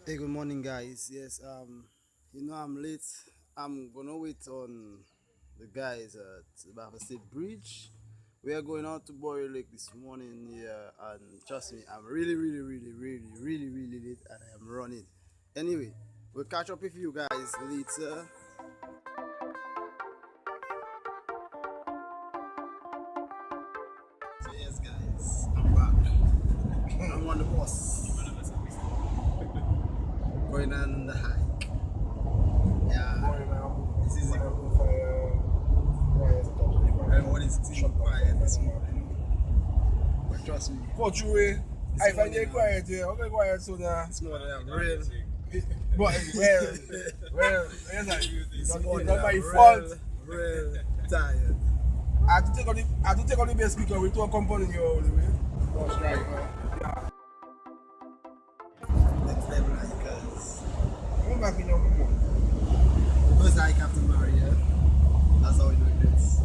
Hey, good morning, guys. Yes, I'm late. I'm gonna wait on the guys at the Bafa State Bridge. We are going out to Boeri Lake this morning, yeah, and trust me, I'm really late, and I am running. Anyway, we'll catch up with you guys later. So yes, guys, I'm back. I'm on the bus, going on the hike. Yeah, this is it. Everyone is still quiet this morning. But trust me, For true, this I find morning, it quiet here. Okay, quiet so now. this morning I'm real. But yes, This it's morning not my I'm fault. real tired. I have to take on the best speaker with two compound in your way. Bus driver. Next level hikers. Come back in your room. The first hike after Maria. That's how we do this.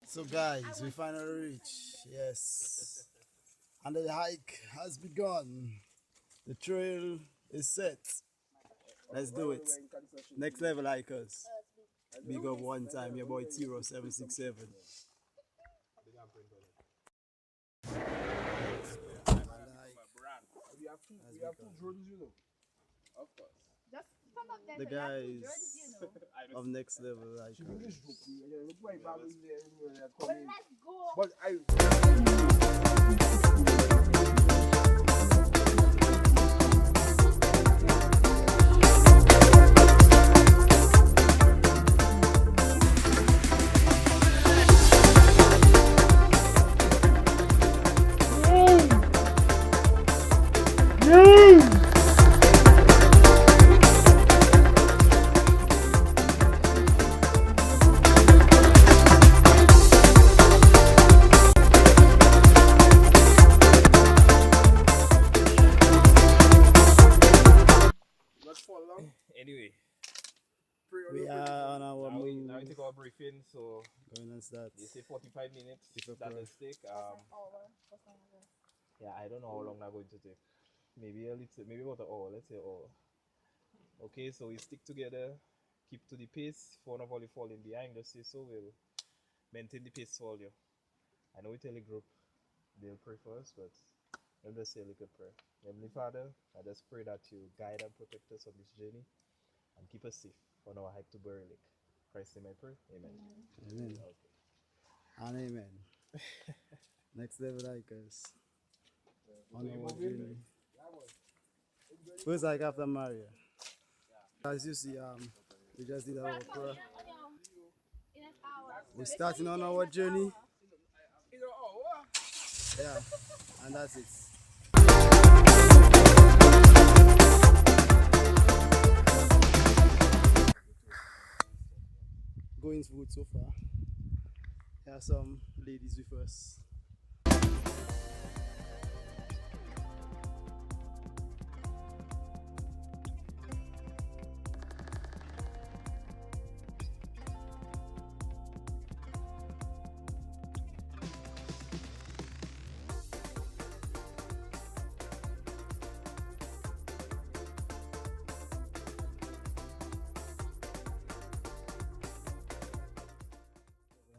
So guys, we finally reached. Yes. And the hike has begun. The trail is set. Let's do it. Next level hikers. Big up one time, your boy T0767. We have two drones, you know. Of course. The guys of next level She hikers. do this joke. Look why bad is there. But I. Let's fall down. Anyway, Pray on We your are on our now we move. take our briefing. So Going on start. they say 45 minutes. Keep up, That bro. is take. Yeah, I don't know how long that's going to take. Maybe a little, maybe about an hour. Let's say an hour. Okay, so we stick together, keep to the pace. For one of all you falling behind, just say so. We'll maintain the pace for all you. I know we tell the group they'll pray for us, but let me just say a little prayer. Heavenly Father, I just pray that you guide and protect us on this journey and keep us safe on our hike to Bury Lake. Christ's name I pray. Amen. Amen. Okay. And amen. Next level hikers. On our journey. First hike after Maria. As you see, we just did our prayer. We're starting on our journey. Yeah, and that's it. Going smooth so far. There are some ladies with us.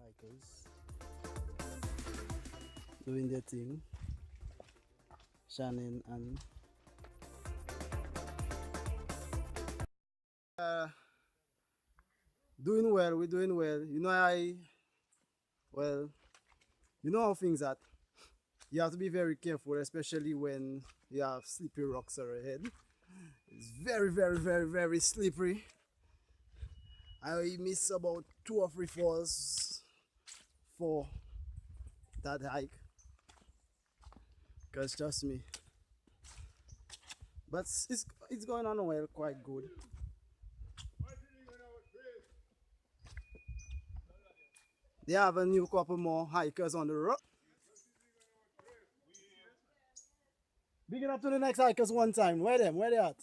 Hikers doing their thing. Shannon and doing well. We're doing well. Well, you know how things are. You have to be very careful, especially when you have slippery rocks ahead. It's very slippery. I missed about 2 or 3 falls for that hike. Cause trust me. But it's going on well, quite good. They have a new couple more hikers on the road. Big it up to the next hikers one time. Where them? Where they at?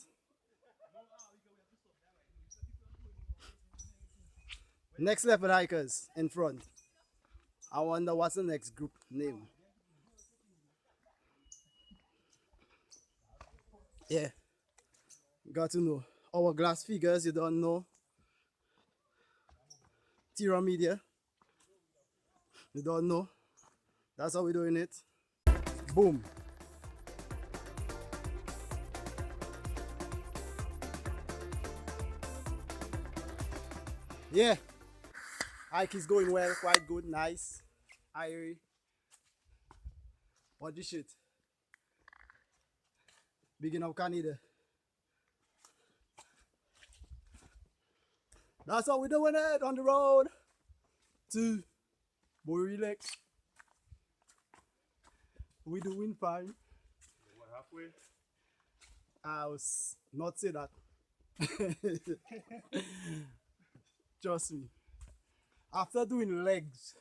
Next level hikers in front. I wonder what's the next group name. Yeah, got to know. Our glass figures, you don't know. Tira Media, you don't know. That's how we're doing it. Boom. Yeah, hike is going well, quite good, nice. Irie. What this shit? Big enough Canada. That's how we're doing it on the road to boeri Lake. We doing fine. What, halfway? I was not say that. Trust me. After doing legs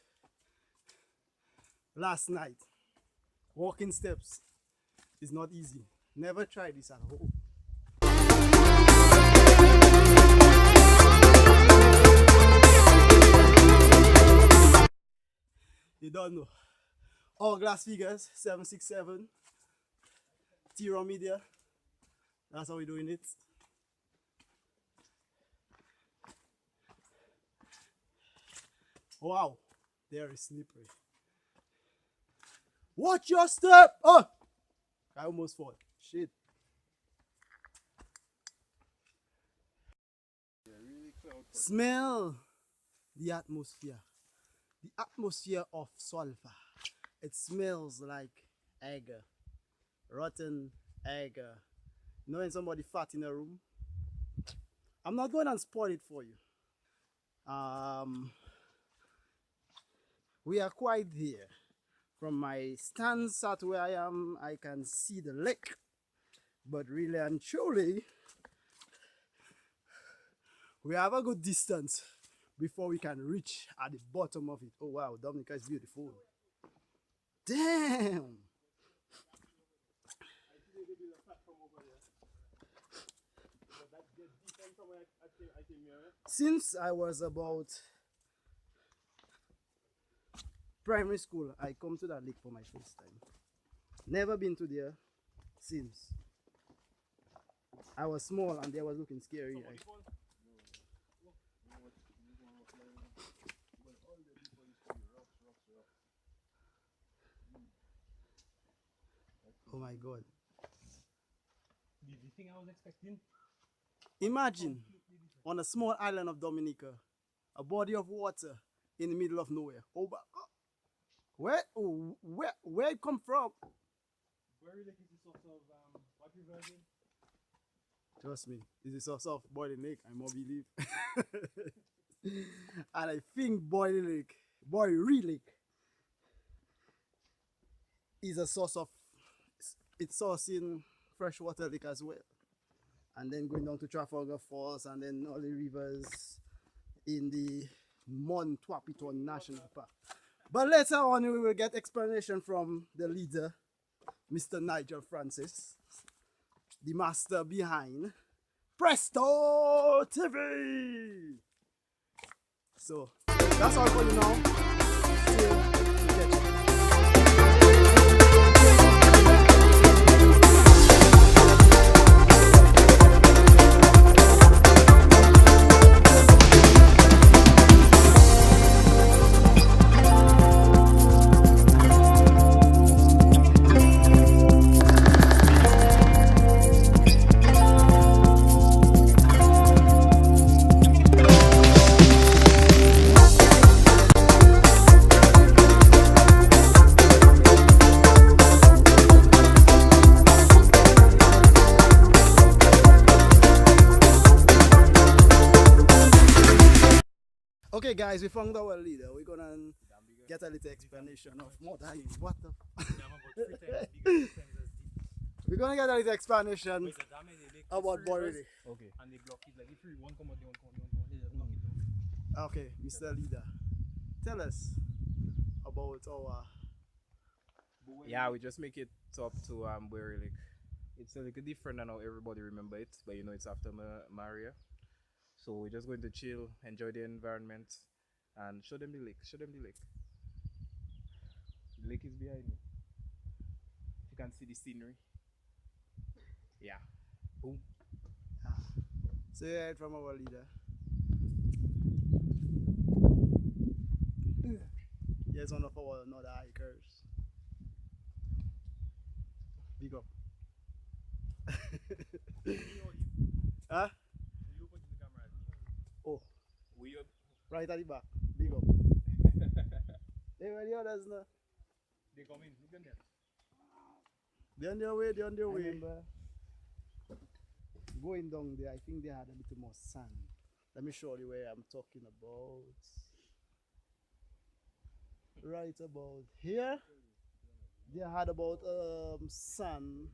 last night, walking steps is not easy. Never try this at home. You don't know. All glass figures, 767. Tira Media. That's how we're doing it. Wow, there is slippery. Watch your step! Oh! I almost fall. Shit. Smell the atmosphere. The atmosphere of sulfur. It smells like egg. Rotten egg. You know when somebody fat in a room? I'm not going to spoil it for you. We are quite there. From my stance at where I am, I can see the lake. But really and truly, we have a good distance before we can reach at the bottom of it. Oh wow, Dominica is beautiful. Damn! Since I was about primary school, I come to that lake for my first time. Never been to there since. I was small and they was looking scary. Oh my god. The thing I was expecting. Imagine on a small island of Dominica, a body of water in the middle of nowhere. Oh, where it come from? Boeri Lake is the source of what river again? Trust me, it's a source of boiling lake, I more believe. And I think boiling lake is a source of, it's source in freshwater lake as well. And then going down to Trafalgar Falls and then all the rivers in the Mont Wapiton National Park. But later on we will get explanation from the leader, Mr. Nigel Francis, the master behind Presto TV. So that's all for you now. Still to catch you. Okay guys, we found our leader. We're gonna get a little explanation of more time. What the We're gonna get a little explanation about boiling. Okay. And they block it like if you one come out, they block it down. Okay, Mr. Leader. Tell us about our Yeah, we just make it up to Boeri Lake. It's a little different than how everybody remember it, but it's after Maria. So we're just going to chill, enjoy the environment, and show them the lake. Show them the lake. The lake is behind me. You can see the scenery. Yeah. Boom. So you heard from our leader. Here's one of our another hikers. Big up. Huh? Oh, right at the back. Big up. Hey, where the others now? They come in. Look at them. They're on their way, they're on their I way. remember. Going down there, I think they had a bit more sand. Let me show you where I'm talking about. Right about here. They had about sand.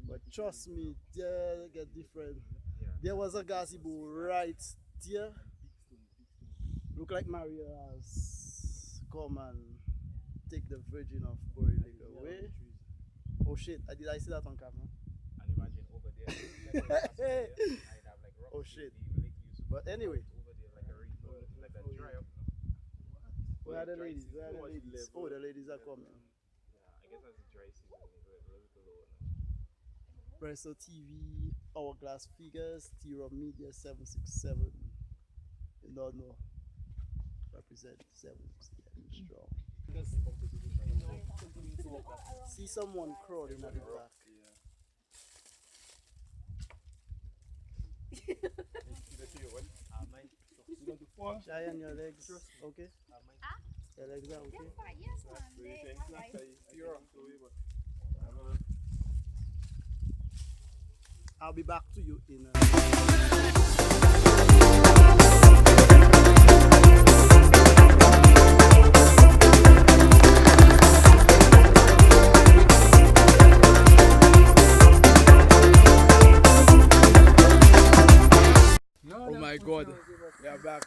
But trust me, they get different. There was a gazebo right there. Look like Maria has come and take the Virgin of Boeri Lake away. Oh shit, did I see that on camera? And imagine over there. I'd have like rocks. Oh shit. The lake used to But be anyway. over there like a river, like a dry up. Where are the Dry ladies? Where are the season. ladies? Oh, the ladies are coming. Yeah, I guess that's the dry season. It's a little lower now. Presso TV, Hourglass Figures, T-Rob Media 767. You don't know. Represent 767 strong. See someone crawling at the back. Shy on your legs, okay? Your legs are okay? Yes, man. I'll be back to you in Oh my god, we are back.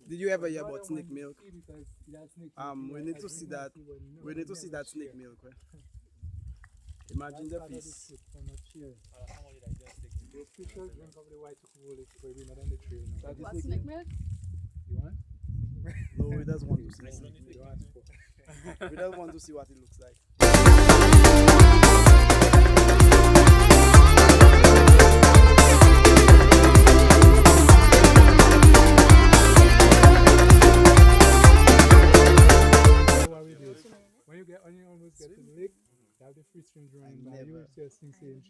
Did you ever hear about snake milk? We need to see that. We need to see that snake milk. Imagine the piece. What's snake milk? You want? No, we just want to see. We just want to see what it looks like. When you almost get to the lake, you have the free stream drawing by you. Never. Just think, say,